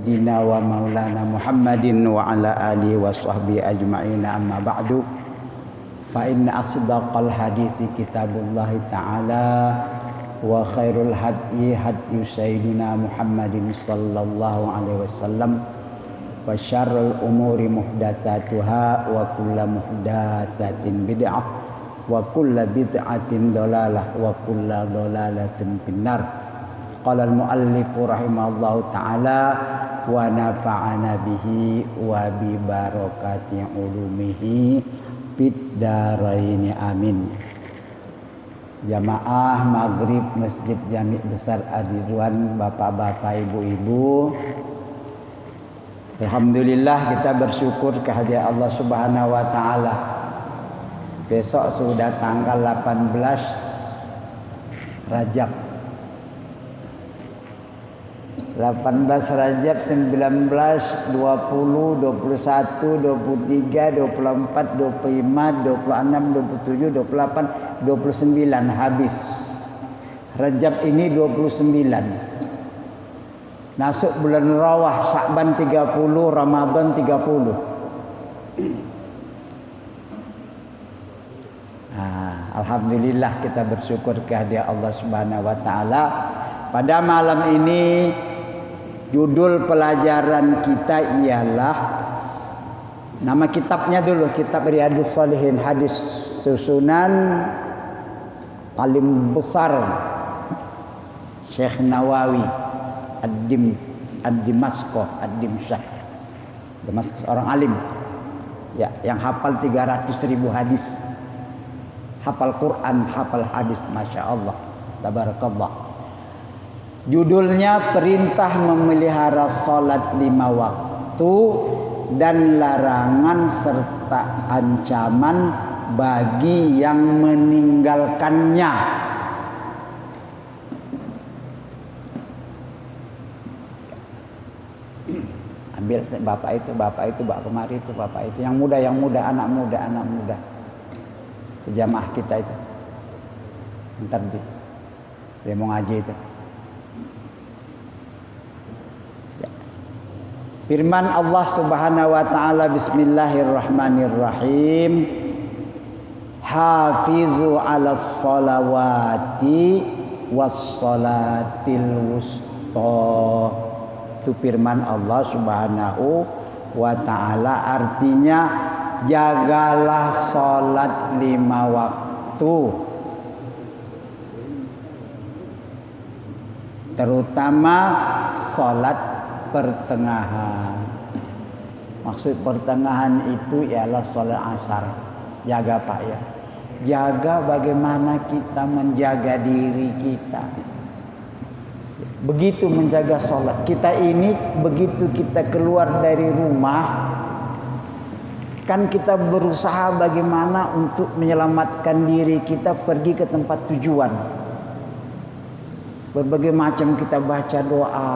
sayyidina wa maulana Muhammadin wa ala alihi wa sahbihi ajma'in, amma ba'du. Fa inna asdaqal hadithi kitabullah ta'ala wa khairul hadyi hadyu sayyidina Muhammadin sallallahu alaihi wasallam wa syarrul umuri muhdatsatuha wa kullu muhdatsatin bid'ah wa kullu bid'atin dalalah wa kullu dalalatin finnar. Qala al-muallif rahimahullahu ta'ala wa nafa'ana bihi wa bi barakati ulumihi fid dharain amin. Jamaah maghrib Masjid Jami' Besar Ar-Ridwan, bapak-bapak, ibu-ibu, alhamdulillah kita bersyukur kehadirat Allah Subhanahu wa taala. Besok sudah tanggal 18 Rajab. 18 Rajab 19, 20, 21, 23, 24, 25, 26, 27, 28, 29 habis. Rajab ini 29. Masuk bulan Rawah, Sya'ban 30, Ramadan 30. Alhamdulillah kita bersyukur kehadirat Allah Subhanahu wa taala. Pada malam ini judul pelajaran kita ialah, nama kitabnya dulu, kitab Riyadhus Shalihin, hadis susunan paling besar Syekh Nawawi Ad-Dimashq, Damaskus, orang alim ya, yang hafal 300.000 hadis, hafal Quran, hafal hadis, masya Allah, tabarakallah. Judulnya perintah memelihara salat 5 waktu dan larangan serta ancaman bagi yang meninggalkannya. Ambil bapak itu bapak kemari itu, bapak itu yang muda, anak muda itu jamaah kita itu, ntar dia mau ngaji itu. Firman Allah Subhanahu wa taala, bismillahirrahmanirrahim, hafizu 'alas shalawati was shalatil wusta. Itu firman Allah Subhanahu wa taala, artinya jagalah salat 5 waktu, terutama salat pertengahan. Maksud pertengahan itu ialah sholat asar. Jaga Pak ya. Jaga bagaimana kita menjaga diri kita. Begitu menjaga sholat. Kita ini begitu kita keluar dari rumah, kan kita berusaha bagaimana untuk menyelamatkan diri kita pergi ke tempat tujuan. Berbagai macam kita baca doa.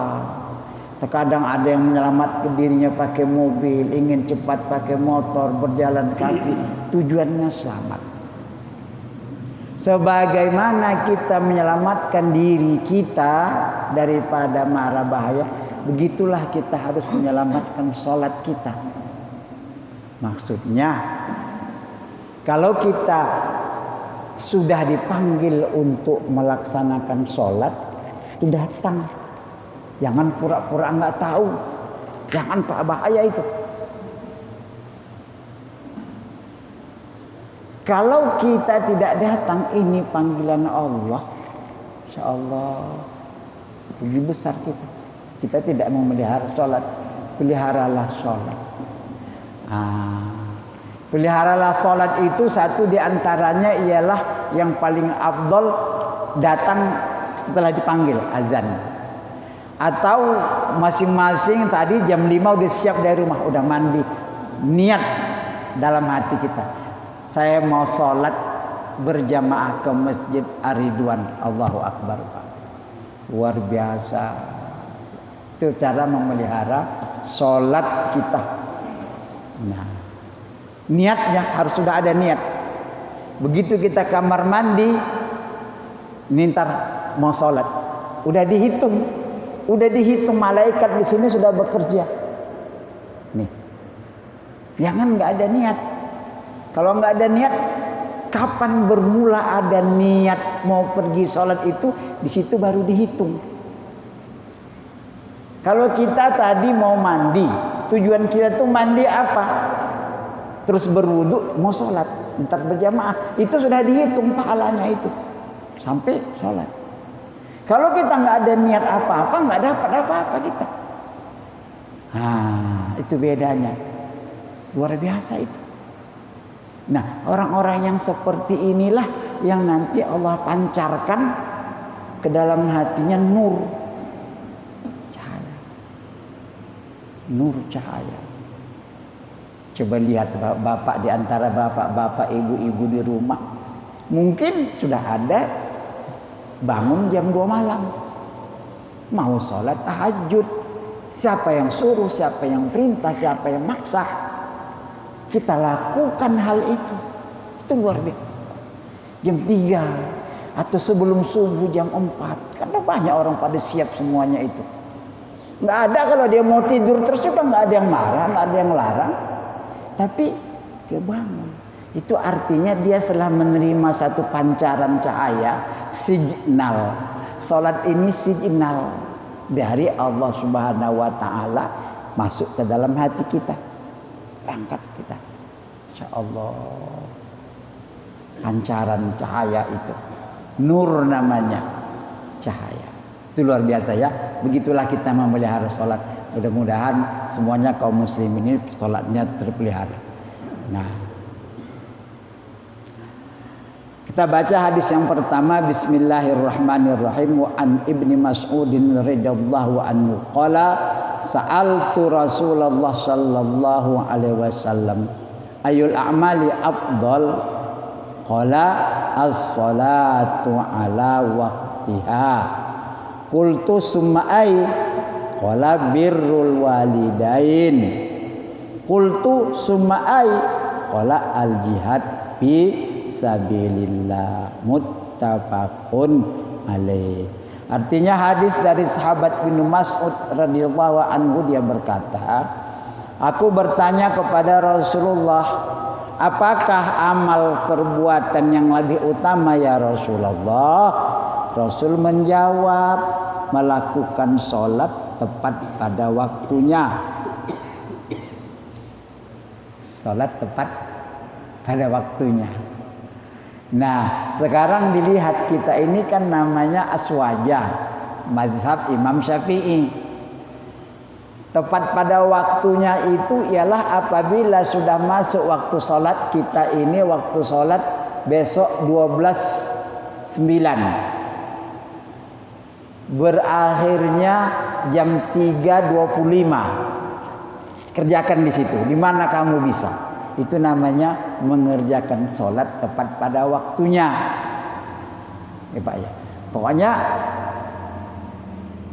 Terkadang ada yang menyelamatkan dirinya pakai mobil, ingin cepat pakai motor, berjalan kaki, tujuannya selamat. Sebagaimana kita menyelamatkan diri kita daripada mara bahaya, begitulah kita harus menyelamatkan sholat kita. Maksudnya, kalau kita sudah dipanggil untuk melaksanakan sholat, itu datang. Jangan pura-pura nggak tahu. Jangan Pak, bahaya itu. Kalau kita tidak datang, ini panggilan Allah. Insya Allah rugi besar kita. Kita tidak memelihara sholat. Peliharalah sholat. Peliharalah sholat itu satu diantaranya ialah yang paling afdol datang setelah dipanggil azan. Atau masing-masing tadi jam 5 udah siap dari rumah, udah mandi, niat dalam hati kita, saya mau sholat berjamaah ke Masjid Ar-Ridwan. Allahu Akbar Pak. Luar biasa. Itu cara memelihara sholat kita. Nah, niatnya harus sudah ada niat. Begitu kita kamar mandi, ntar mau sholat, udah dihitung Udah dihitung malaikat di sini sudah bekerja. Nih. Jangan nggak ada niat. Kalau nggak ada niat, kapan bermula ada niat mau pergi sholat itu, di situ baru dihitung. Kalau kita tadi mau mandi, tujuan kita tuh mandi apa? Terus berwudu mau sholat, ntar berjamaah, itu sudah dihitung pahalanya itu sampai sholat. Kalau kita nggak ada niat apa-apa, nggak dapat apa-apa kita. Itu bedanya, luar biasa itu. Nah, orang-orang yang seperti inilah yang nanti Allah pancarkan ke dalam hatinya nur cahaya. Nur cahaya. Coba lihat bapak di antara bapak-bapak, ibu-ibu di rumah. Mungkin sudah ada bangun jam 2 malam. Mau sholat tahajud. Siapa yang suruh, siapa yang perintah, siapa yang maksa. Kita lakukan hal itu. Itu luar biasa. Jam 3 atau sebelum subuh jam 4. Karena banyak orang pada siap semuanya itu. Nggak ada kalau dia mau tidur terus juga nggak ada yang marah, nggak ada yang larang. Tapi dia bangun. Itu artinya dia telah menerima satu pancaran cahaya, signal. Salat ini signal dari Allah Subhanahu wa taala masuk ke dalam hati kita. Berangkat kita. Insyaallah. Pancaran cahaya itu. Nur namanya. Cahaya. Itu luar biasa ya. Begitulah kita memelihara salat. Mudah-mudahan semuanya kaum muslim ini salatnya terpelihara. Nah, kita baca hadis yang pertama. Bismillahirrahmanirrahim. Wa an Ibni Mas'udin radhiyallahu anhu qala sa'altu Rasulullah sallallahu alaihi wasallam ayul a'mali afdal qala as-salatu ala waqtiha qultu summa ay qala birrul walidain qultu summa ay qala al jihad fi sabilillah muttafaqun alaih. Artinya hadis dari sahabat Ibnu Mas'ud radhiyallahu anhu, dia berkata, aku bertanya kepada Rasulullah, apakah amal perbuatan yang lebih utama ya Rasulullah? Rasul menjawab, melakukan sholat tepat pada waktunya. Sholat tepat pada waktunya. Nah, sekarang dilihat kita ini kan namanya aswajah, mazhab Imam Syafi'i. Tepat pada waktunya itu ialah apabila sudah masuk waktu sholat kita ini, waktu sholat besok 12.09. Berakhirnya jam 3.25. Kerjakan di situ, di mana kamu bisa. Itu namanya mengerjakan sholat tepat pada waktunya. Ya Pak ya. Pokoknya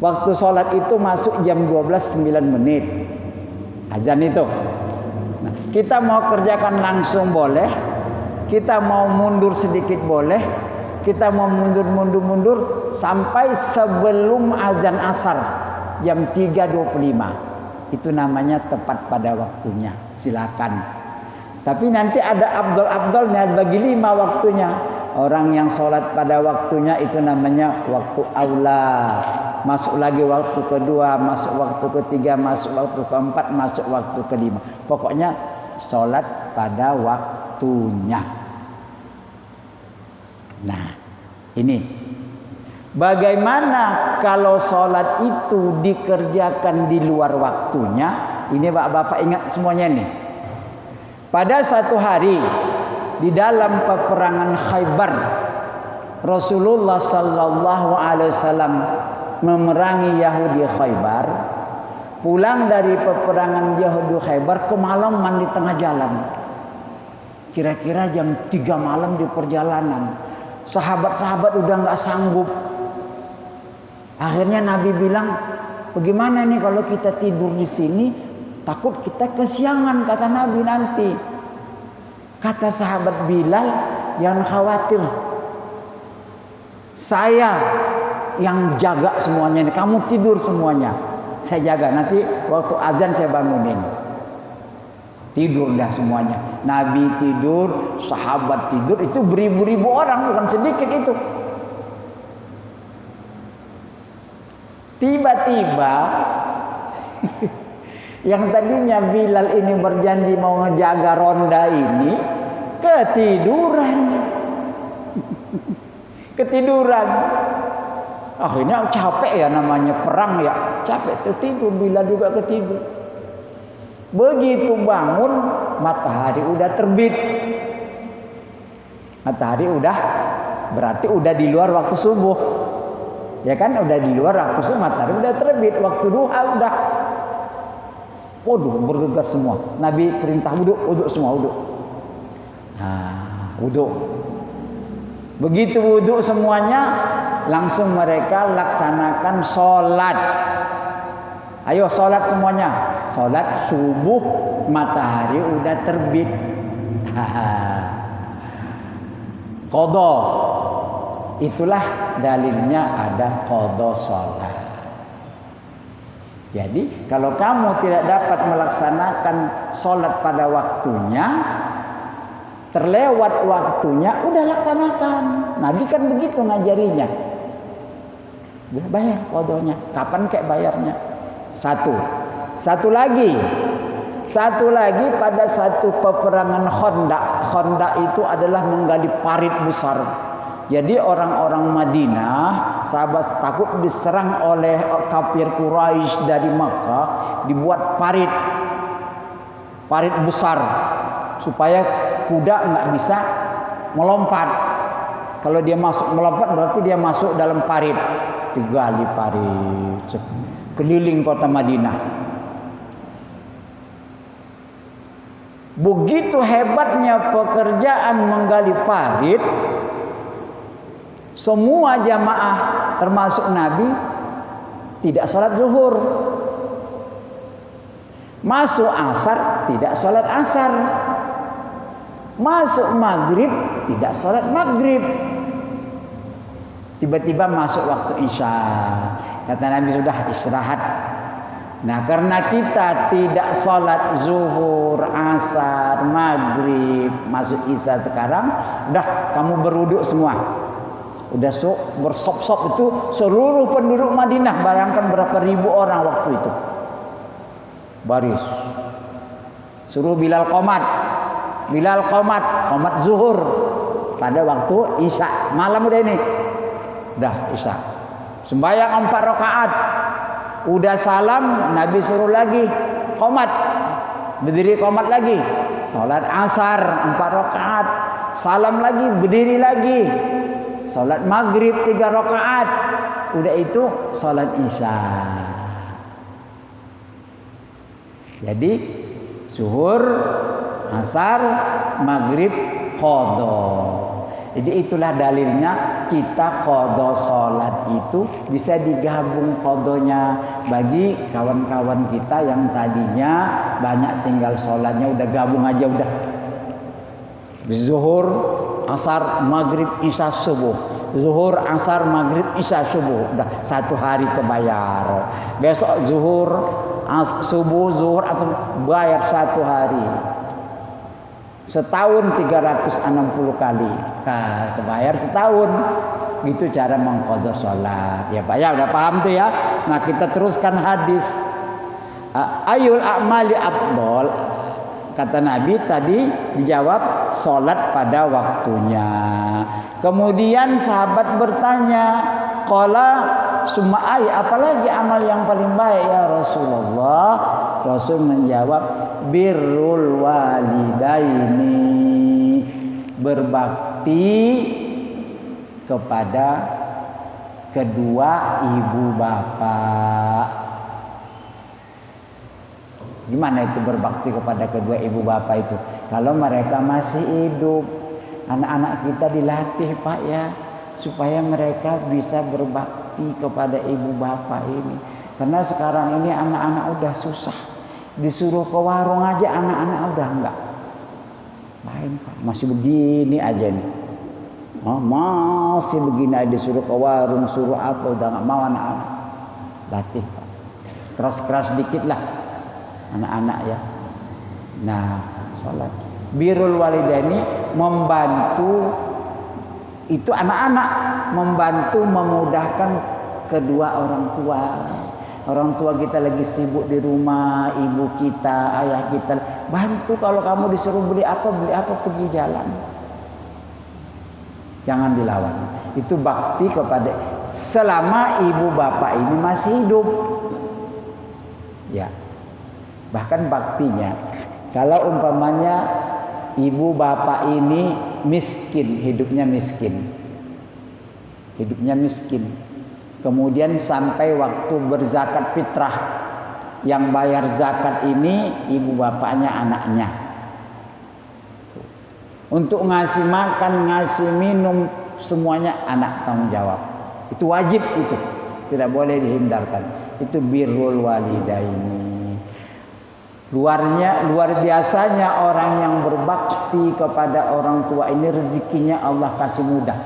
waktu sholat itu masuk jam 12.09. Azan itu. Nah, kita mau kerjakan langsung boleh. Kita mau mundur sedikit boleh. Kita mau mundur sampai sebelum azan asar jam 3.25. Itu namanya tepat pada waktunya. Silakan. Tapi nanti ada abdul-abdulnya, bagi 5 waktunya. Orang yang sholat pada waktunya itu namanya waktu aula. Masuk lagi waktu kedua, masuk waktu ketiga, masuk waktu keempat, masuk waktu kelima. Pokoknya sholat pada waktunya. Nah, ini. Bagaimana kalau sholat itu dikerjakan di luar waktunya? Ini bapak-bapak ingat semuanya nih. Pada satu hari di dalam peperangan Khaybar, Rasulullah sallallahu alaihi wasallam memerangi Yahudi Khaybar. Pulang dari peperangan Yahudi Khaybar, kemalaman di tengah jalan. Kira-kira jam 3 malam di perjalanan. Sahabat-sahabat udah nggak sanggup. Akhirnya Nabi bilang, bagaimana nih kalau kita tidur di sini? Takut kita kesiangan, kata Nabi nanti. Kata sahabat Bilal, jangan khawatir. Saya yang jaga semuanya ini. Kamu tidur semuanya, saya jaga. Nanti waktu azan saya bangunin. Tidur dah semuanya. Nabi tidur, sahabat tidur, itu beribu-ribu orang, bukan sedikit itu. Tiba-tiba yang tadinya Bilal ini berjanji mau ngejaga ronda ini ketiduran. Ketiduran. Akhirnya capek ya, namanya perang ya, capek tertidur. Bilal juga ketidur. Begitu bangun, matahari udah terbit. Matahari udah, berarti udah di luar waktu subuh. Ya kan, udah di luar waktu subuh, matahari udah terbit. Waktu duha udah. Waduh, bergegas semua. Nabi perintah wudhu semua, wudhu. Nah, wudhu. Begitu wudhu semuanya, langsung mereka laksanakan sholat. Ayo sholat semuanya. Sholat subuh, matahari udah terbit. Qadha. Itulah dalilnya ada qadha sholat. Jadi kalau kamu tidak dapat melaksanakan sholat pada waktunya, terlewat waktunya, udah laksanakan. Nabi kan begitu ngajarinya. Udah bayar qadhanya. Kapan kek bayarnya? Satu lagi pada satu peperangan Khandaq. Khandaq itu adalah menggali parit besar. Jadi orang-orang Madinah, sahabat takut diserang oleh kafir Quraisy dari Makkah, dibuat parit besar supaya kuda nggak bisa melompat. Kalau dia masuk melompat berarti dia masuk dalam parit. Digali parit keliling kota Madinah. Begitu hebatnya pekerjaan menggali parit, semua jamaah termasuk Nabi tidak sholat zuhur. Masuk asar tidak sholat asar. Masuk maghrib tidak sholat maghrib. Tiba-tiba masuk waktu isya. Kata Nabi, sudah istirahat. Nah, karena kita tidak sholat zuhur, asar, maghrib, masuk isya sekarang, udah kamu berwuduk semua. Udah bersop-sop itu seluruh penduduk Madinah. Bayangkan berapa ribu orang waktu itu. Baris. Suruh Bilal qomat. Qomat zuhur pada waktu isya. Malam udah ini. Udah isya. Sembahyang 4 rakaat. Udah salam, Nabi suruh lagi qomat. Berdiri qomat lagi. Salat asar 4 rakaat. Salam lagi, berdiri lagi. Salat maghrib 3 rakaat. Udah itu salat isya. Jadi zuhur, asar, maghrib, qadha. Jadi itulah dalilnya kita qadha salat itu bisa digabung qadhanya bagi kawan-kawan kita yang tadinya banyak tinggal salatnya, udah gabung aja udah. Zuhur, asar, maghrib, isya, subuh. Zuhur, asar, maghrib, isya, subuh. Udah satu hari kebayar. Besok zuhur, subuh, zuhur, asar, bayar satu hari. Setahun 360 kali. Nah, kebayar setahun. Itu cara mengqadha salat. Ya Pak ya, udah paham tuh ya. Nah, kita teruskan hadis. Ayul a'mali afdal. Kata Nabi tadi dijawab salat pada waktunya. Kemudian sahabat bertanya, qala summa ay, apalagi amal yang paling baik ya Rasulullah? Rasul menjawab, birrul walidaini, berbakti kepada kedua ibu bapak. Gimana itu berbakti kepada kedua ibu bapak itu? Kalau mereka masih hidup, anak-anak kita dilatih Pak ya, supaya mereka bisa berbakti kepada ibu bapak ini. Karena sekarang ini anak-anak udah susah. Disuruh ke warung aja anak-anak udah enggak. Lain Pak, masih begini aja nih. Masih begini aja, disuruh ke warung, suruh apa, udah nggak mau anak-anak. Latih Pak. Keras-keras dikit lah anak-anak ya. Nah, sholat. Birrul walidaini membantu itu anak-anak, membantu memudahkan kedua orang tua. Orang tua kita lagi sibuk di rumah, ibu kita, ayah kita, bantu. Kalau kamu disuruh beli apa pergi jalan. Jangan dilawan. Itu bakti kepada selama ibu bapak ini masih hidup. Ya. Bahkan baktinya kalau umpamanya ibu bapak ini miskin, hidupnya miskin. Kemudian sampai waktu berzakat fitrah, yang bayar zakat ini ibu bapaknya, anaknya. Untuk ngasih makan, ngasih minum, semuanya anak tanggung jawab. Itu wajib, itu tidak boleh dihindarkan. Itu birrul walidaini. Luar biasanya orang yang berbakti kepada orang tua ini rezekinya Allah kasih mudah.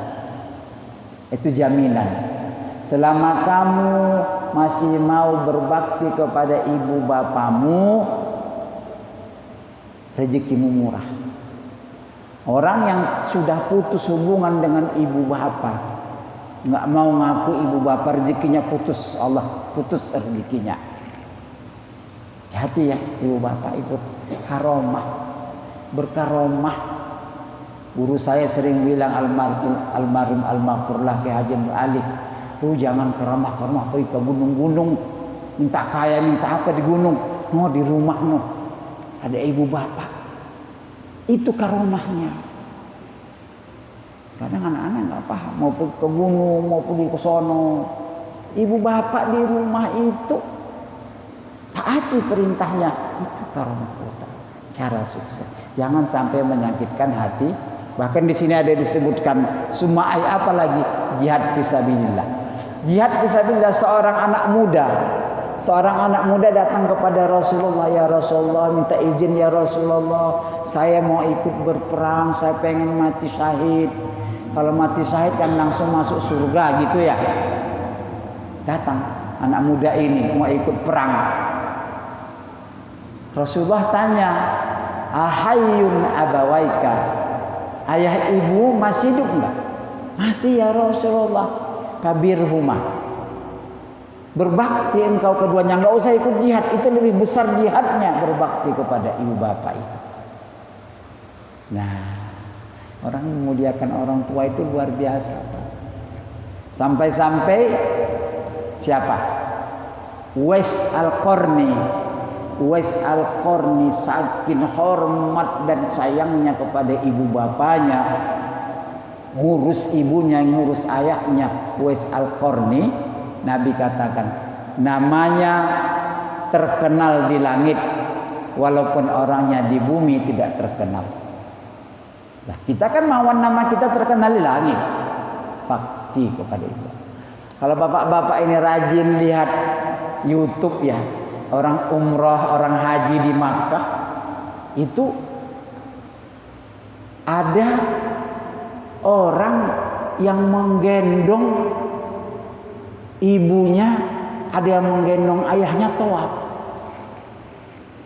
Itu jaminan. Selama kamu masih mau berbakti kepada ibu bapamu, rezekimu murah. Orang yang sudah putus hubungan dengan ibu bapak, nggak mau ngaku ibu bapak, rezekinya putus, Allah putus rezekinya. Hati ya, ibu bapak itu karomah, berkaromah. Guru saya sering bilang almarhum almarhumlah Ki Haji Ali, tuh jangan keramah pergi ke gunung-gunung, minta kaya, minta apa di gunung, di rumah ada ibu bapak. Itu karomahnya. Kadang anak-anak nggak paham, mau pergi ke gunung, mau pergi ke sono. Ibu bapak di rumah itu taati perintahnya, itu karomah kita. Cara sukses. Jangan sampai menyakitkan hati. Bahkan di sini ada disebutkan sumai apa lagi? Jihad fisabilillah. Jihad fisabilillah, seorang anak muda datang kepada Rasulullah, ya Rasulullah, minta izin ya Rasulullah, saya mau ikut berperang, saya pengen mati syahid. Kalau mati syahid kan langsung masuk surga gitu ya. Datang anak muda ini mau ikut perang. Rasulullah tanya, ahayyun abawaika, ayah ibu masih hidup enggak? Masih ya Rasulullah. Kabirhuma, berbakti engkau keduanya, enggak usah ikut jihad, itu lebih besar jihadnya berbakti kepada ibu bapak itu. Nah, orang memuliakan orang tua itu luar biasa Pak. Sampai-sampai siapa? Uwais Al-Qarni saking hormat dan sayangnya kepada ibu bapaknya, ngurus ibunya, ngurus ayahnya. Uwais Al-Qarni, Nabi katakan namanya terkenal di langit walaupun orangnya di bumi tidak terkenal. Nah, kita kan mau nama kita terkenal di langit, bakti kepada ibu. Kalau bapak-bapak ini rajin lihat YouTube ya, orang umroh, orang haji di Makkah, itu ada orang yang menggendong ibunya, ada yang menggendong ayahnya tawaf.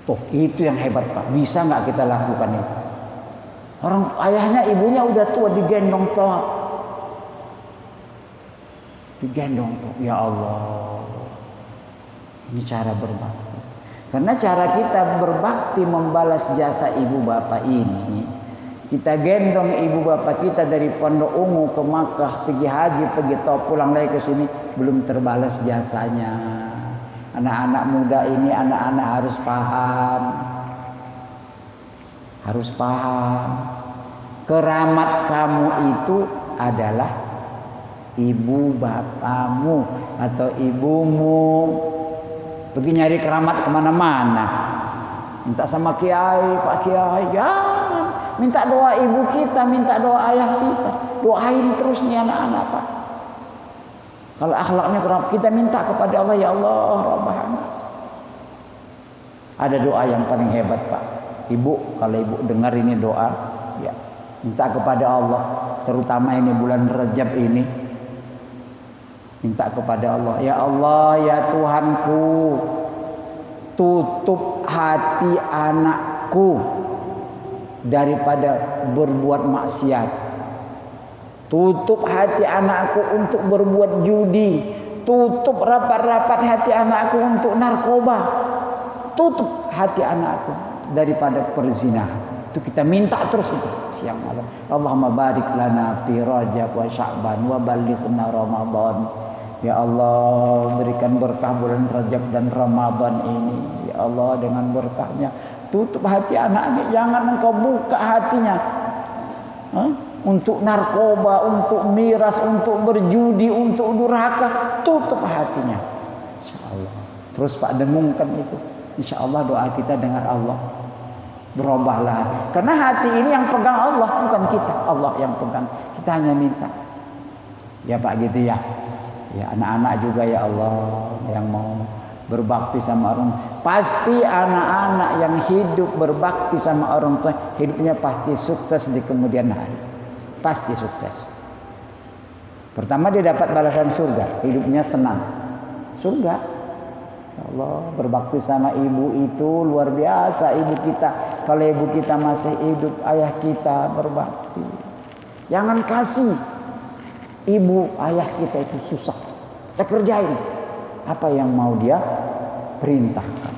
Tuh, itu yang hebat Pak. Bisa nggak kita lakukan itu? Orang ayahnya, ibunya udah tua, digendong tawaf. Digendong tuh, ya Allah. Ini cara berbakti. Karena cara kita berbakti membalas jasa ibu bapak ini, kita gendong ibu bapak kita dari Pondok Ungu ke Makkah, pergi haji, pergi tawaf, pulang lagi ke sini, belum terbalas jasanya. Anak-anak muda ini, anak-anak harus paham. Harus paham. Keramat kamu itu adalah ibu bapamu atau ibumu. Pergi nyari keramat kemana-mana. Minta sama kiai, Pak Kiai, jangan. Minta doa ibu kita, minta doa ayah kita. Doain terus nih anak-anak Pak. Kalau akhlaknya kurang, kita minta kepada Allah, ya Allah Rabbana. Ada doa yang paling hebat Pak. Ibu, kalau ibu dengar ini doa, ya, Minta kepada Allah, terutama ini bulan Rajab ini. Minta kepada Allah, ya Allah, ya Tuhanku, tutup hati anakku daripada berbuat maksiat. Tutup hati anakku untuk berbuat judi. Tutup rapat-rapat hati anakku untuk narkoba. Tutup hati anakku daripada perzinahan. Itu kita minta terus itu siang malam. Allahumma barik lana fi Rajab wa Sya'ban wa ballighna Ramadan. Ya Allah, berikan berkah bulan Rajab dan Ramadan ini. Ya Allah, dengan berkahnya tutup hati anak ini, jangan engkau buka hatinya untuk narkoba, untuk miras, untuk berjudi, untuk durhaka. Tutup hatinya, insyaallah. Terus Pak dengungkan itu, insyaallah doa kita dengar Allah. Berubahlah, karena hati ini yang pegang Allah, bukan kita. Allah yang pegang, kita hanya minta. Ya Pak, gitu ya. Ya anak-anak juga ya Allah yang mau berbakti sama orang. Pasti anak-anak yang hidup berbakti sama orang tua, hidupnya pasti sukses di kemudian hari. Pasti sukses. Pertama dia dapat balasan surga, hidupnya tenang. Surga. Ya Allah, berbakti sama ibu itu luar biasa. Ibu kita, kalau ibu kita masih hidup, ayah kita berbakti. Jangan kasih ibu ayah kita itu susah. Kita kerjain apa yang mau dia perintahkan.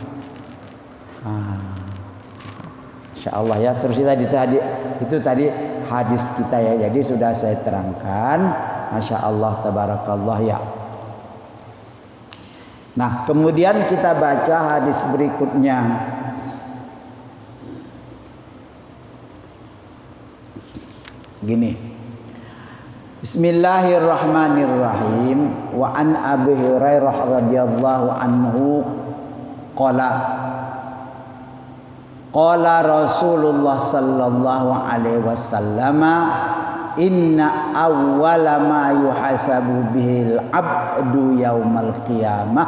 Insya Allah ya. Terus itu tadi hadis kita ya. Jadi sudah saya terangkan. Masya Allah, tabarakallah ya. Nah, kemudian kita baca hadis berikutnya. Gini. Bismillahirrahmanirrahim. Wa an Abi Hurairah radhiyallahu anhu qala Rasulullah sallallahu alaihi wasallam, inna awwala ma yuhasabu bihil abdu yaumal qiyamah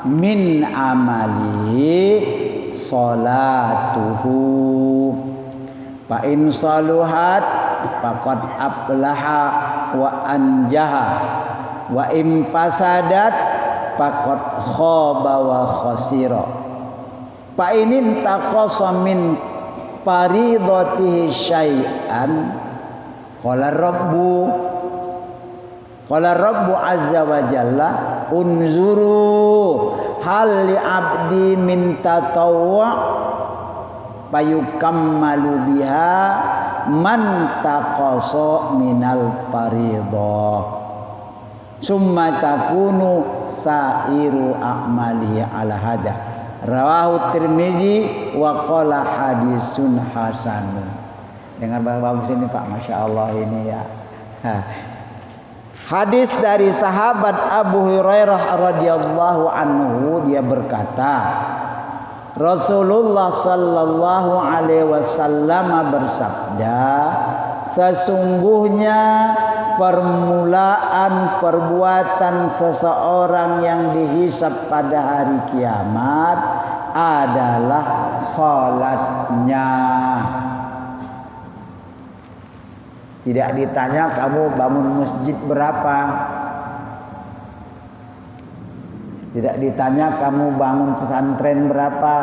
min amalihi salatuhu fa in saluhat faqad aflaha wa anjaha wa in fasadat faqad khaba wa khasira fa in taqasa min faridatihi syai'an Qala Rabbu azza wa jalla unzuru hal li abdi min tatawwa payukammalu biha man taqasa minal faridah summa takunu sairu a'mali ala hada rawahu Tirmizi wa qala hadisun hasanun. Dengar bagus ini Pak, Masya Allah ini ya. Hadis dari sahabat Abu Hurairah radhiyallahu anhu, dia berkata, Rasulullah sallallahu alaihi wasallam bersabda, sesungguhnya permulaan perbuatan seseorang yang dihisab pada hari kiamat adalah salatnya. Tidak ditanya kamu bangun masjid berapa. Tidak ditanya kamu bangun pesantren berapa.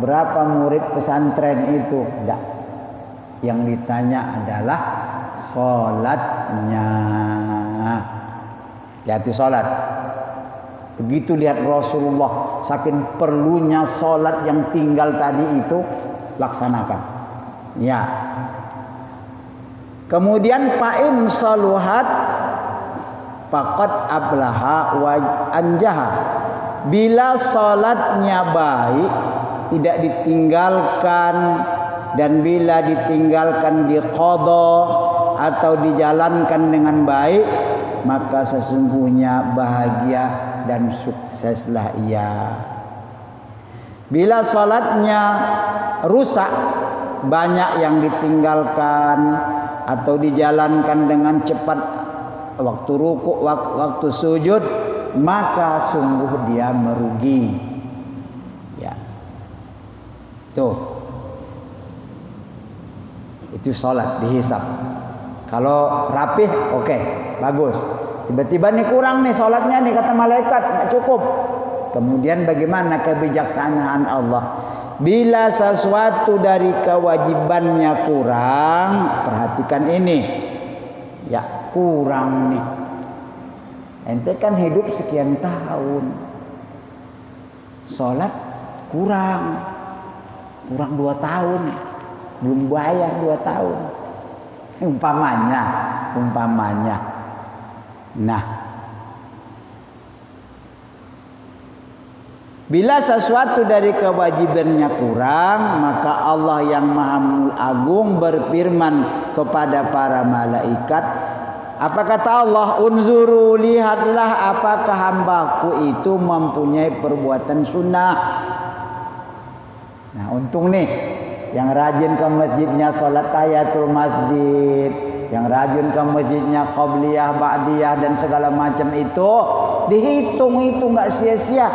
Berapa murid pesantren itu. Tidak. Yang ditanya adalah sholatnya. Hati sholat. Begitu lihat Rasulullah, saking perlunya sholat yang tinggal tadi itu, laksanakan. Ya. Kemudian fa'in saluhat faqad ablaha wa anjaha. Bila salatnya baik, tidak ditinggalkan, dan bila ditinggalkan diqadha atau dijalankan dengan baik, maka sesungguhnya bahagia dan sukseslah ia. Bila salatnya rusak, banyak yang ditinggalkan atau dijalankan dengan cepat waktu rukuk, waktu sujud, maka sungguh dia merugi. Ya. Tuh. Itu sholat dihisab. Kalau rapih oke, bagus. Tiba-tiba nih kurang nih sholatnya nih kata malaikat, nggak cukup. Kemudian bagaimana kebijaksanaan Allah? Bila sesuatu dari kewajibannya kurang, perhatikan ini. Ya kurang nih. Ente kan hidup sekian tahun. Sholat kurang 2 tahun. Belum bayar 2 tahun. Umpamanya. Nah, bila sesuatu dari kewajibannya kurang, maka Allah yang Maha Agung berfirman kepada para malaikat, apa kata Allah? Unzuru, lihatlah apakah hambaku itu mempunyai perbuatan sunnah. Nah, untung nih yang rajin ke masjidnya sholat tahiyatul masjid, yang rajin ke masjidnya qabliyah, ba'diyah dan segala macam itu dihitung, itu nggak sia-sia.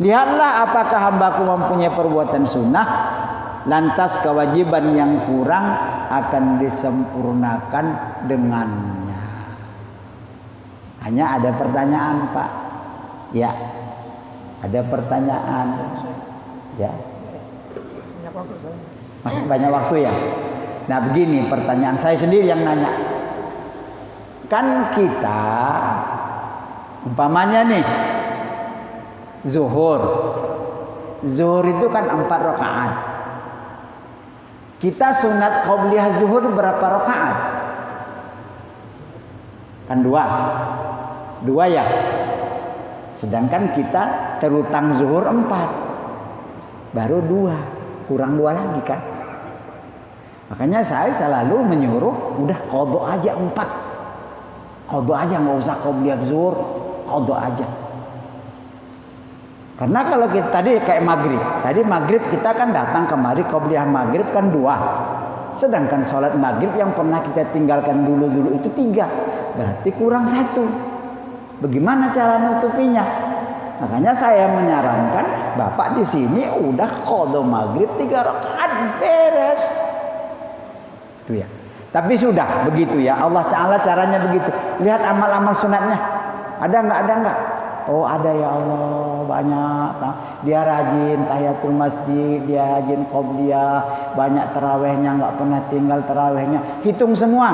Lihatlah apakah hambaku mempunyai perbuatan sunnah, lantas kewajiban yang kurang akan disempurnakan dengannya. Hanya ada pertanyaan, Pak. Ya, ada pertanyaan. Ya. Masih banyak waktu ya. Nah begini pertanyaan, saya sendiri yang nanya. Kan kita umpamanya nih zuhur itu kan 4 rakaat. Kita sunat qabliyah zuhur berapa rakaat? Kan 2 ya. Sedangkan kita terutang zuhur 4, baru 2, kurang 2 lagi kan. Makanya saya selalu menyuruh udah qadha aja 4, qadha aja, nggak usah qabliyah zuhur, qadha aja. Karena kalau kita tadi kayak maghrib kita kan datang kemari qabliyah maghrib kan 2. Sedangkan sholat maghrib yang pernah kita tinggalkan dulu itu 3. Berarti kurang 1. Bagaimana cara nutupinya? Makanya saya menyarankan Bapak di sini udah qadha maghrib 3 rakaat beres. Itu ya. Tapi sudah begitu ya. Allah Ta'ala caranya begitu. Lihat amal-amal sunatnya. Ada enggak? Oh ada ya Allah, banyak. Dia rajin tahiyatul masjid, dia rajin qabliyah, banyak tarawehnya, nggak pernah tinggal tarawehnya. Hitung semua.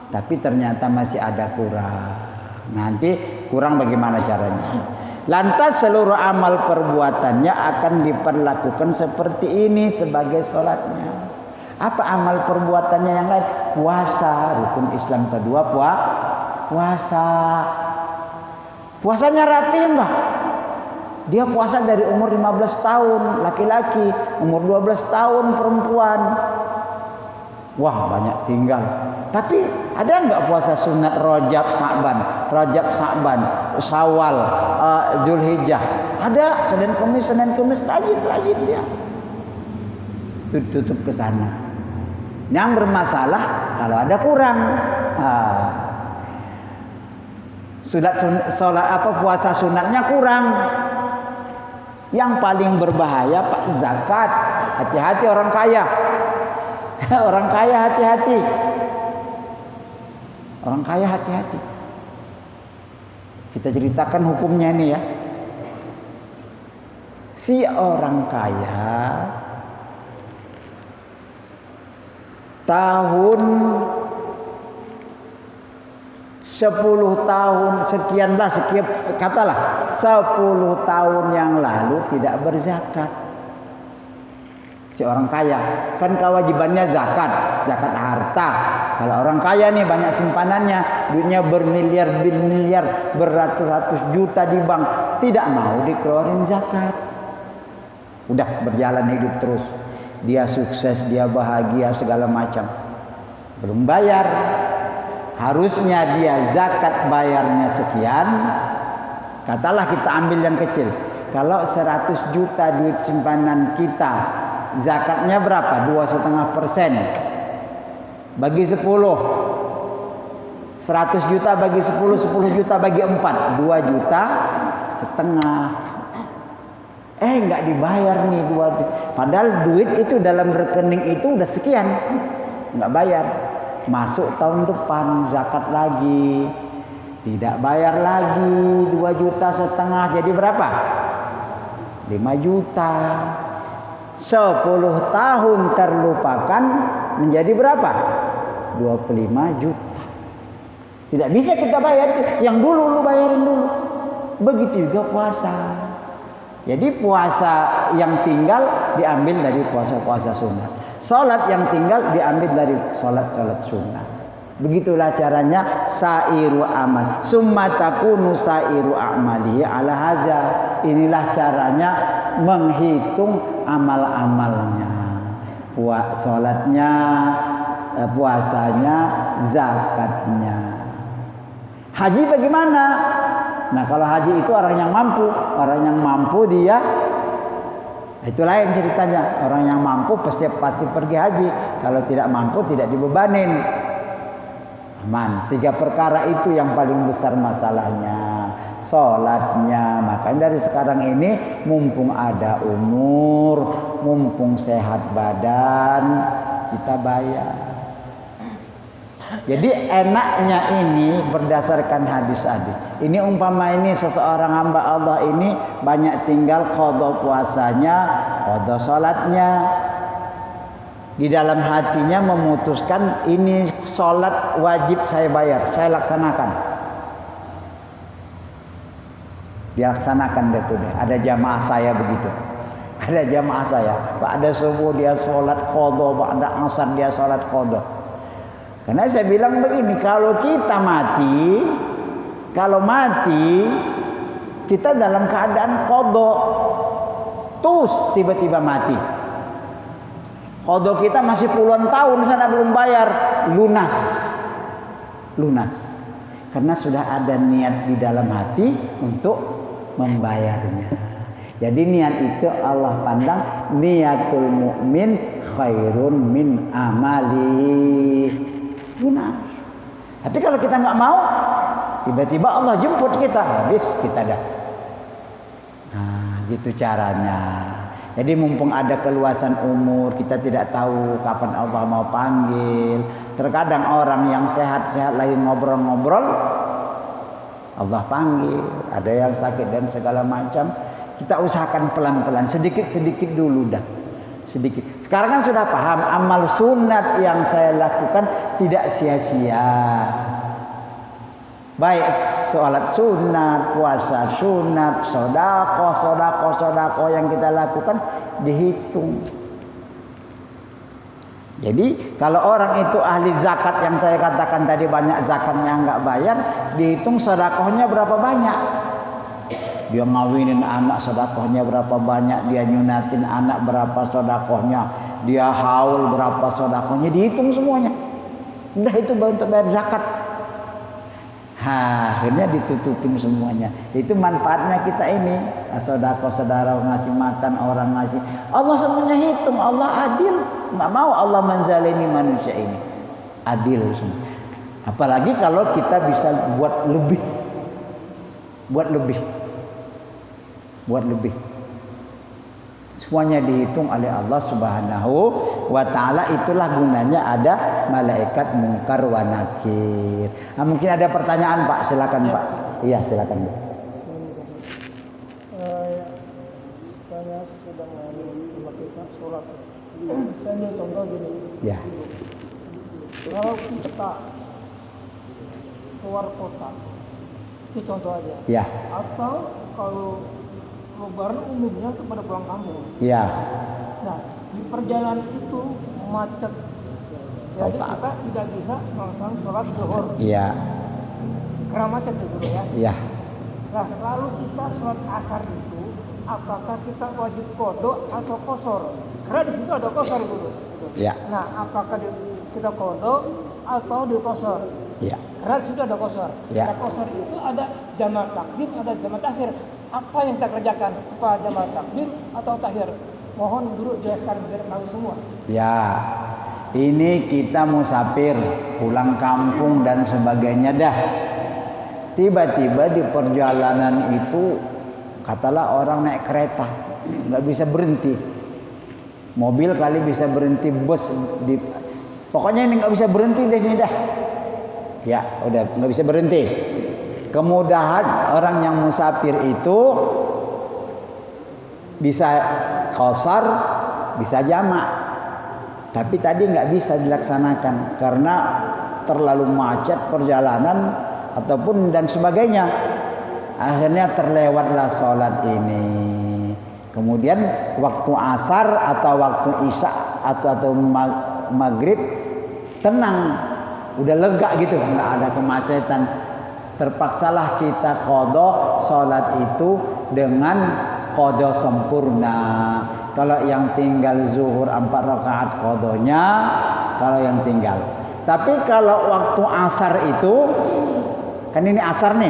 Tapi ternyata masih ada kurang. Nanti kurang bagaimana caranya? Lantas seluruh amal perbuatannya akan diperlakukan seperti ini sebagai sholatnya. Apa amal perbuatannya yang lain? Puasa, rukun Islam kedua, puasa. Puasanya rapi enggak? Dia puasa dari umur 15 tahun laki-laki, umur 12 tahun perempuan. Wah, banyak tinggal. Tapi ada enggak puasa sunat Rajab Sa'ban, Syawal, Zulhijjah? Ada, Senin Kemis rajin dia. Tutup ke sana. Yang bermasalah kalau ada kurang. Puasa sunatnya kurang. Yang paling berbahaya Pak, zakat. Hati-hati orang kaya. Orang kaya hati-hati. Kita ceritakan hukumnya ini ya. Si orang kaya tahun 10 tahun katalah 10 tahun yang lalu tidak berzakat. Si orang kaya kan kewajibannya zakat harta. Kalau orang kaya nih banyak simpanannya, duitnya bermiliar, beratus-ratus juta di bank, tidak mau dikeluarin zakat. Udah berjalan hidup terus. Dia sukses, dia bahagia segala macam. Belum bayar. Harusnya dia zakat bayarnya sekian. Katalah kita ambil yang kecil. Kalau 100 juta duit simpanan kita, zakatnya berapa? 2,5%. Bagi 10. 100 juta bagi 10 juta bagi 4. 2,5 juta. Nggak dibayar nih padahal duit itu dalam rekening itu udah sekian, nggak bayar. Masuk tahun depan zakat lagi, tidak bayar lagi 2,5 juta, jadi berapa? 5 juta. 10 tahun terlupakan menjadi berapa? 25 juta. Tidak bisa kita bayar, yang dulu lu bayarin dulu. Begitu juga puasa. Jadi puasa yang tinggal diambil dari puasa-puasa sunat. Salat yang tinggal diambil dari salat-salat sunat. Begitulah caranya sairu amal. Summa takunu sairu amali ala hadza. Inilah caranya menghitung amal-amalnya. Salatnya, puasanya, zakatnya. Haji bagaimana? Nah, kalau haji itu orang yang mampu dia itu lain ceritanya. Orang yang mampu pasti pergi haji. Kalau tidak mampu tidak dibebanin. Aman. 3 perkara itu yang paling besar masalahnya. Salatnya. Makanya dari sekarang ini mumpung ada umur, mumpung sehat badan, kita bayar. Jadi enaknya ini berdasarkan hadis-hadis. Ini umpama ini seseorang hamba Allah ini banyak tinggal qadha puasanya, qadha salatnya. Di dalam hatinya memutuskan ini salat wajib saya bayar, saya laksanakan. Dia laksanakan itu deh. Ada jamaah saya begitu. Ada jamaah saya, ba'da subuh dia salat qadha, ba'da asar dia salat qadha. Karena saya bilang begini, kalau mati kita dalam keadaan qadha, terus tiba-tiba mati. Qadha kita masih puluhan tahun sana belum bayar, lunas. Karena sudah ada niat di dalam hati untuk membayarnya. Jadi niat itu Allah pandang niatul mukmin khairun min amali. Lunas. Tapi kalau kita nggak mau, tiba-tiba Allah jemput kita, habis kita dah. Nah, gitu caranya. Jadi mumpung ada keluasan umur, kita tidak tahu kapan Allah mau panggil. Terkadang orang yang sehat-sehat lagi ngobrol-ngobrol, Allah panggil. Ada yang sakit dan segala macam. Kita usahakan pelan-pelan, sedikit-sedikit dulu dah. Sedikit. Sekarang kan sudah paham amal sunat yang saya lakukan tidak sia-sia. Baik sholat sunat, puasa sunat, sedekah yang kita lakukan dihitung. Jadi kalau orang itu ahli zakat yang saya katakan tadi banyak zakatnya nggak bayar, dihitung sedekahnya berapa banyak. Dia ngawinin anak sedekahnya berapa banyak, dia nyunatin anak berapa sedekahnya, dia haul berapa sedekahnya, dihitung semuanya. Udah itu untuk bayar zakat. Akhirnya ditutupin semuanya. Itu manfaatnya kita ini. Sedekah saudara ngasih makan, orang ngasih. Allah semuanya hitung, Allah adil. Enggak mau Allah menzalimi manusia ini. Adil semua. Apalagi kalau kita bisa buat lebih. Semuanya dihitung oleh Allah Subhanahu wa ta'ala. Itulah gunanya ada malaikat mungkar wa nakir. Nah, mungkin ada pertanyaan Pak, silakan Pak. Iya, silakan Pak. Saya sedang melakukan sholat. Saya ambil contoh gini. Ya. Kalau kita keluar kota, itu contoh aja. Ya. Atau kalau lebaran umumnya kepada pulang kampung. Ya. Nah, di perjalanan itu macet. Jadi kita tidak bisa melaksanakan sholat zuhur. Iya. Karena macet itu ya. Iya. Nah, lalu kita sholat asar itu, apakah kita wajib qadha atau qashar? Karena di situ ada qashar dulu. Iya. Nah, apakah kita qadha atau di qashar? Iya. Karena di situ ada qashar. Ya. Nah, qashar itu ada jamak takdim, ada jamak takhir. Apa yang kita kerjakan? Apa jamak takdim atau takhir? Mohon guru jelaskan biar tahu semua. Ya. Ini kita musafir, pulang kampung dan sebagainya dah. Tiba-tiba di perjalanan itu Katalah orang naik kereta nggak bisa berhenti, mobil kali bisa berhenti, bus pokoknya ini nggak bisa berhenti deh ini dah. Ya udah nggak bisa berhenti. Kemudahan orang yang musafir itu bisa qasar, bisa jamak. Tapi tadi nggak bisa dilaksanakan karena terlalu macet perjalanan ataupun dan sebagainya. Akhirnya terlewatlah sholat ini. Kemudian waktu asar atau waktu isya atau maghrib tenang, udah lega gitu, nggak ada kemacetan. Terpaksalah kita qada sholat itu dengan qada sempurna. Kalau yang tinggal zuhur 4 rakaat qadanya, kalau yang tinggal. Tapi kalau waktu asar itu, kan ini asar nih,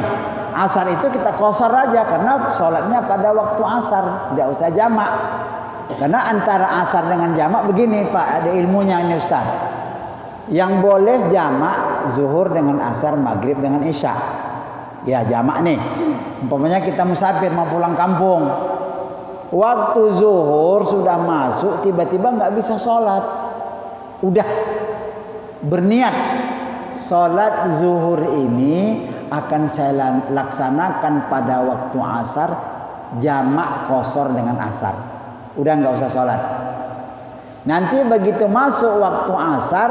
asar itu kita qasar aja karena sholatnya pada waktu asar, tidak usah jamak. Karena antara asar dengan jamak begini Pak, ada ilmunya ini Ustaz. Yang boleh jamak zuhur dengan asar, maghrib dengan isya. Ya jamak nih. Umpamanya kita musafir mau pulang kampung, waktu zuhur sudah masuk, tiba-tiba nggak bisa sholat, udah berniat sholat zuhur ini akan saya laksanakan pada waktu asar, jamak qasar dengan asar, udah nggak usah sholat. Nanti begitu masuk waktu asar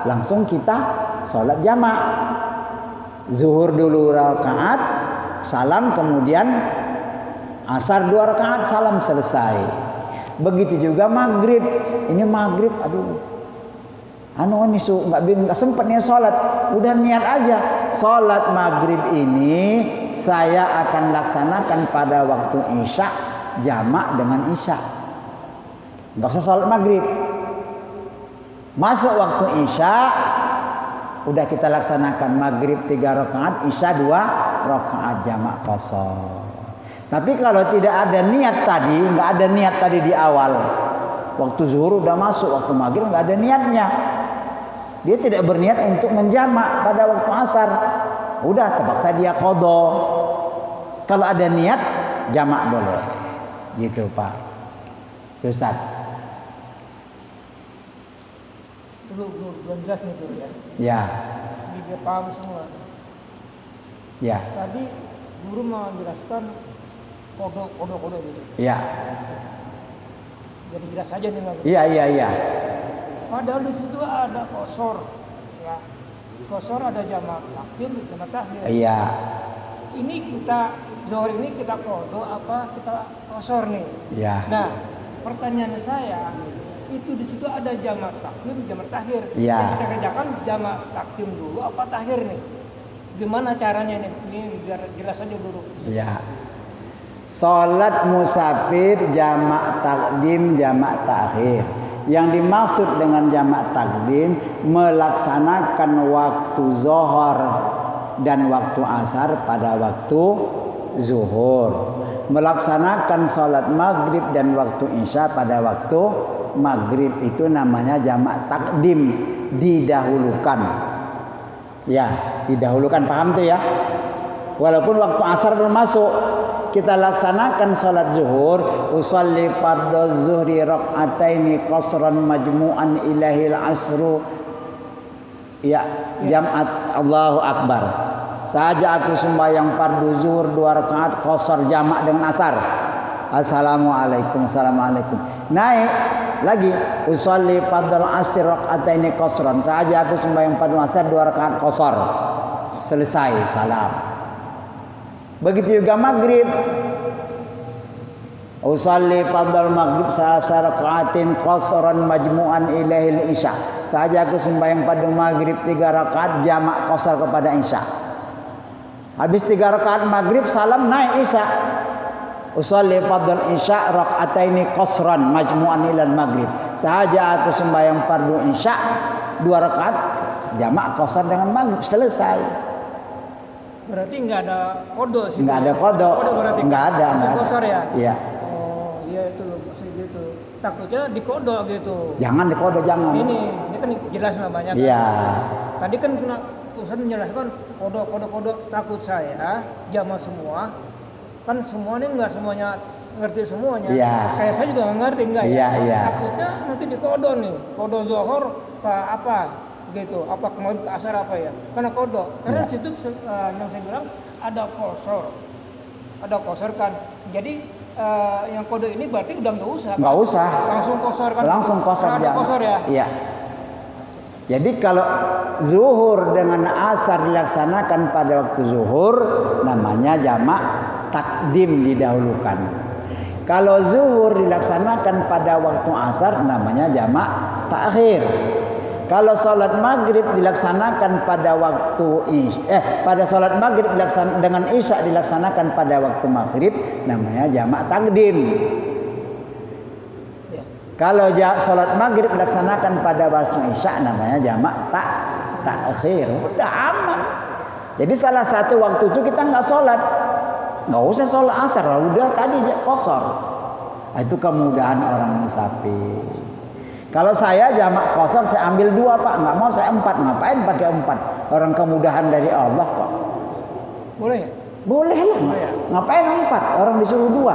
langsung kita sholat jamak, zuhur dulu rakaat salam, kemudian asar 2 rakaat salam, selesai. Begitu juga maghrib. Ini maghrib, aduh, ini nggak sempat nih sholat. Udah niat aja, sholat maghrib ini saya akan laksanakan pada waktu isya, jamak dengan isya. Nggak usah sholat maghrib. Masuk waktu isya, udah kita laksanakan maghrib 3 rakaat, isya 2 rakaat jamak qasar. Tapi kalau tidak ada niat tadi, nggak ada niat tadi di awal, waktu zuhur udah masuk, waktu maghrib nggak ada niatnya, dia tidak berniat untuk menjamak pada waktu asar, udah terpaksa dia qada. Kalau ada niat jamak boleh, gitu Pak. Itu Ustaz. Belum jelas nih tuh ya. Ya. Ini dia paham semua. Ya. Tadi guru menjelaskan kode gitu. Ya. Jadi jelas aja nih Mas. Iya. Padahal di situ ada qasar, ya. Qasar ada jamak takdim, jamak takhir. Iya. Ini kita zuhur ini kita qada apa kita qasar nih? Iya. Nah, pertanyaan saya, itu di situ ada jamak takdim, jamak takhir. Iya. Yang kita kerjakan jamak takdim dulu apa takhir nih? Gimana caranya nih? Ini biar jelas aja dulu. Iya. Salat musafir jamak takdim, jamak takhir. Yang dimaksud dengan jamak takdim melaksanakan waktu zuhur dan waktu asar pada waktu zuhur. Melaksanakan salat maghrib dan waktu isya pada waktu maghrib, itu namanya jamak takdim, didahulukan. Ya, didahulukan, paham tuh ya? Walaupun waktu asar belum masuk, kita laksanakan salat zuhur, usalli fardhu zuhri rak'ataini qasran majmu'an ilahil asru. Ya, jam'at Allahu akbar. Saja aku sembahyang fardu zuhur 2 rakaat qasar jamak dengan asar. Assalamualaikum. Naik lagi, usalli fardhu asr rak'ataini qasran. Saja aku sembahyang fardu asar 2 rakaat qasar. Selesai, salam. Begitu juga maghrib, usalli fardhu maghrib salasa rakaatin qasran majmu'an ilahil isya. Saja aku sembahyang pada maghrib 3 rakaat jamak qasar kepada isya. Habis 3 rakaat maghrib salam, naik isya. Usalli fardhu isya rakataini qasran majmu'an ilal maghrib. Saja aku sembahyang fardu isya 2 rakaat jamak qasar dengan maghrib, selesai. Berarti nggak ada kodo sih? Nggak ada kodo. Berarti nggak ada. Qasar ya? Iya. Oh iya, itu maksud gitu. Takutnya dikodo gitu. Jangan dikodo, jangan. Ini kan jelas namanya. Iya. Tadi kan Ustaz menjelaskan kodo. Takut saya jamaah semua kan semuanya nggak semuanya ngerti semuanya. Iya. Saya juga nggak ngerti enggak ya. Iya, iya. Takutnya nanti dikodo nih, kodo zohor ke apa gitu, apa kemarin ke asar apa ya? Karena kodo, karena Iya. di situ yang saya bilang ada kosor kan. Jadi yang kode ini berarti udah nggak usah. Nggak usah. Langsung kosor kan? Langsung kosor Ada jamak. kosor ya. Iya. Jadi kalau zuhur dengan asar dilaksanakan pada waktu zuhur, namanya jamak takdim, didahulukan. Kalau zuhur dilaksanakan pada waktu asar, namanya jamak takhir. Kalau salat maghrib dilaksanakan pada waktu pada salat maghrib dengan isya dilaksanakan pada waktu maghrib, namanya jamak takdim. Ya. Kalau salat maghrib dilaksanakan pada waktu isya, namanya jamak takhir. Udah aman. Jadi salah satu waktu itu kita nggak sholat, nggak usah sholat asar, udah tadi kosor. Itu kemudahan orang musafir. Kalau saya jamak kosor, saya ambil 2 Pak, nggak mau saya 4. Ngapain pakai 4? Orang kemudahan dari Allah kok. Boleh ya? Boleh lah. Oh, ya. Ngapain 4? Orang disuruh 2.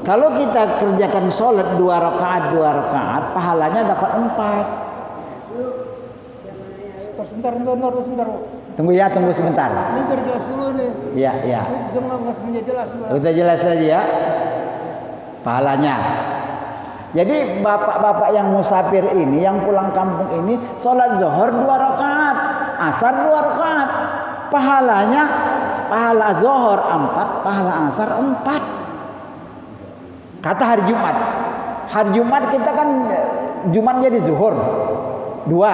Kalau kita kerjakan sholat 2 rakaat, pahalanya dapat 4. Sebentar. Tunggu sebentar. Ini kerja dulu nih. Iya. Ini nggak semuanya jelas. Udah jelas aja ya. Pahalanya. Jadi bapak-bapak yang musafir ini, yang pulang kampung ini, sholat zuhur 2 rakaat, asar 2 rakaat. Pahalanya, pahala zuhur 4, pahala asar 4. Kata hari Jumat. Hari Jumat kita kan Jumat jadi zuhur 2,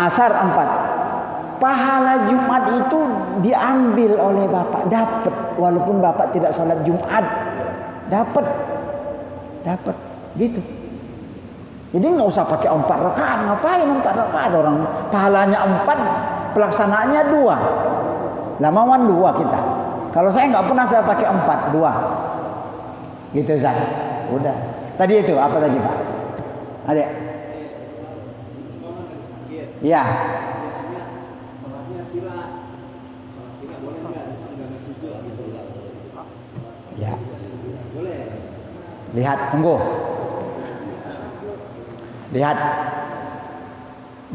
asar 4. Pahala Jumat itu diambil oleh bapak, dapat, walaupun bapak tidak sholat Jumat, dapat gitu. Jadi nggak usah pakai 4 rakaat. Ngapain 4 rakaat? Orang pahalanya 4, pelaksanaannya 2. Lamawan 2 kita. Kalau saya nggak pernah saya pakai 4, 2. Gitu Zat. Udah. Tadi itu apa tadi Pak? Ada? Iya. Ya. Lihat, tunggu. Lihat.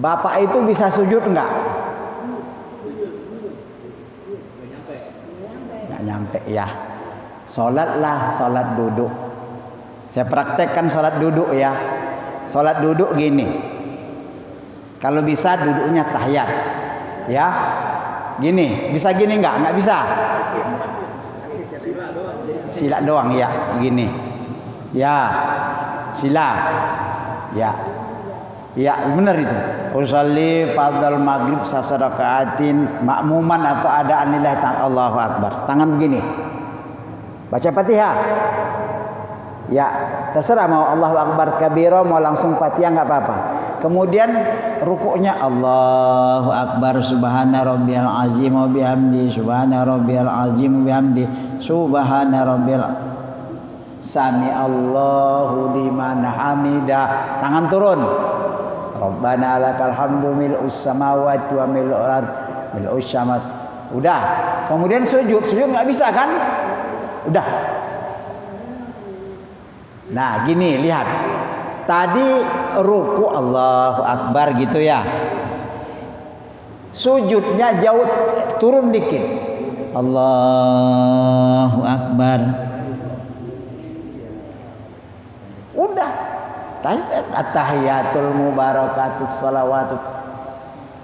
Bapak itu bisa sujud enggak? Enggak nyampe ya. Salatlah salat duduk. Saya praktekkan salat duduk ya. Salat duduk gini. Kalau bisa duduknya tahiyat. Ya. Gini, bisa gini enggak? Enggak bisa. Sila doang ya, begini. Ya, sila. Ya. Ya, benar itu. Usolli fardal maghrib sasarakaatin makmuman atau adaan lillahi ta'ala. Allahu akbar. Tangan begini. Baca Fatihah. Ya, terserah mau Allahu akbar kabira, mau langsung Fatihah enggak apa-apa. Kemudian rukuknya Allahu akbar subhana rabbiyal azim wa bihamdi subhana rabbiyal azim wa bihamdi subhana rabbiyal sami Allahu liman hamidah. Tangan turun. Rabbana lakal hamdu mil'us samawati wa mil'ul ard mil'us syamat. Udah. Kemudian sujud enggak bisa kan? Udah. Nah, gini lihat. Tadi ruku Allahu akbar gitu ya. Sujudnya jauh turun dikit. Allahu akbar. Udah. At-tahiyatul mubarakatus salawatut.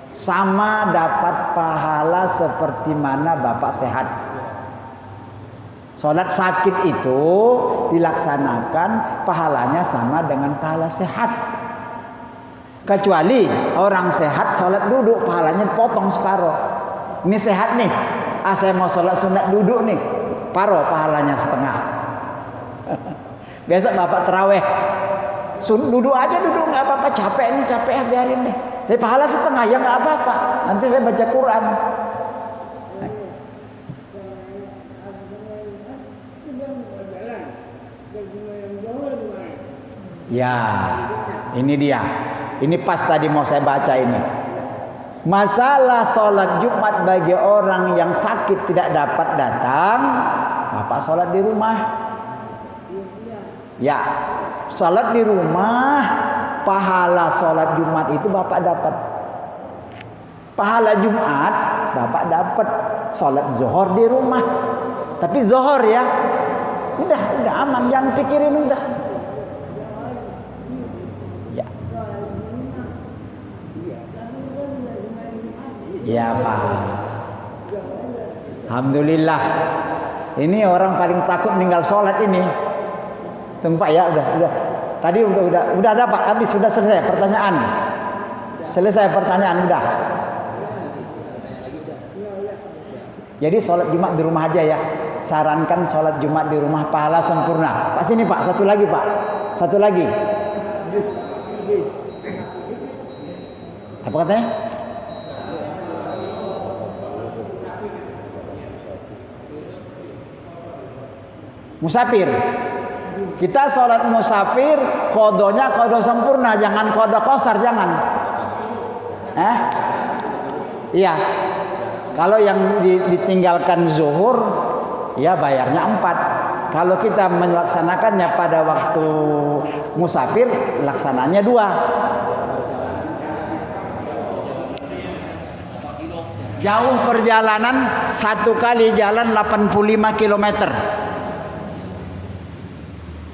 Sama dapat pahala seperti mana Bapak sehat. Sholat sakit itu dilaksanakan pahalanya sama dengan pahala sehat. Kecuali orang sehat sholat duduk, pahalanya potong separuh. Ini sehat nih, saya mau sholat sunat duduk nih, paruh pahalanya setengah. Besok Bapak terawih, duduk aja duduk nggak apa-apa, capek nih capek biarin deh. Tapi pahala setengah ya nggak apa-apa. Nanti saya baca Quran. Ya, ini dia. Ini pas tadi mau saya baca ini. Masalah sholat Jumat bagi orang yang sakit tidak dapat datang, Bapak sholat di rumah. Ya, sholat di rumah, pahala sholat Jumat itu Bapak dapat. Pahala Jumat Bapak dapat. Sholat zuhur di rumah. Tapi zuhur ya, udah aman, jangan pikirin udah. Ya. Ya Pak. Alhamdulillah. Ini orang paling takut meninggal sholat ini. Tunggu Pak ya, udah. Tadi udah dapat, habis, sudah selesai pertanyaan. Selesai pertanyaan udah. Jadi sholat Jumat di rumah aja ya. Sarankan sholat Jumat di rumah, pahala sempurna. Pak sini Pak, satu lagi Pak. Satu lagi. Apa katanya? Musafir. Kita sholat musafir, kodonya kodo sempurna, jangan kodo kosar, jangan. Iya. Kalau yang ditinggalkan zuhur, ya bayarnya 4. Kalau kita melaksanakannya pada waktu musafir, laksananya 2. Jauh perjalanan, satu kali jalan 85 km.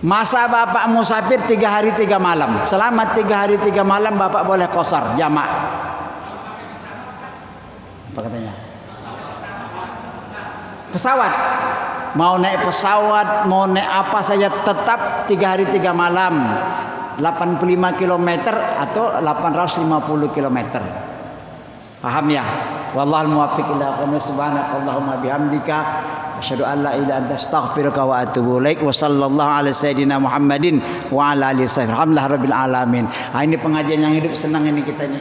Masa Bapak musafir 3 hari 3 malam. Selama 3 hari 3 malam Bapak boleh qasar jamak. Apa katanya? Pesawat. Mau naik pesawat, mau naik apa saja tetap 3 hari 3 malam. 85 km atau 850 km. Paham ya? Wallahul muwaffiq ila aqwamit subhanakallahumma bihamdika asyhadu an la ilaha illa anta astaghfiruka wa atubu ilaik wa sallallahu ala sayyidina Muhammadin wa ala alihi wasallam. Alhamdulillah rabbil alamin. Ini pengajian yang hidup, senang ini kita ini.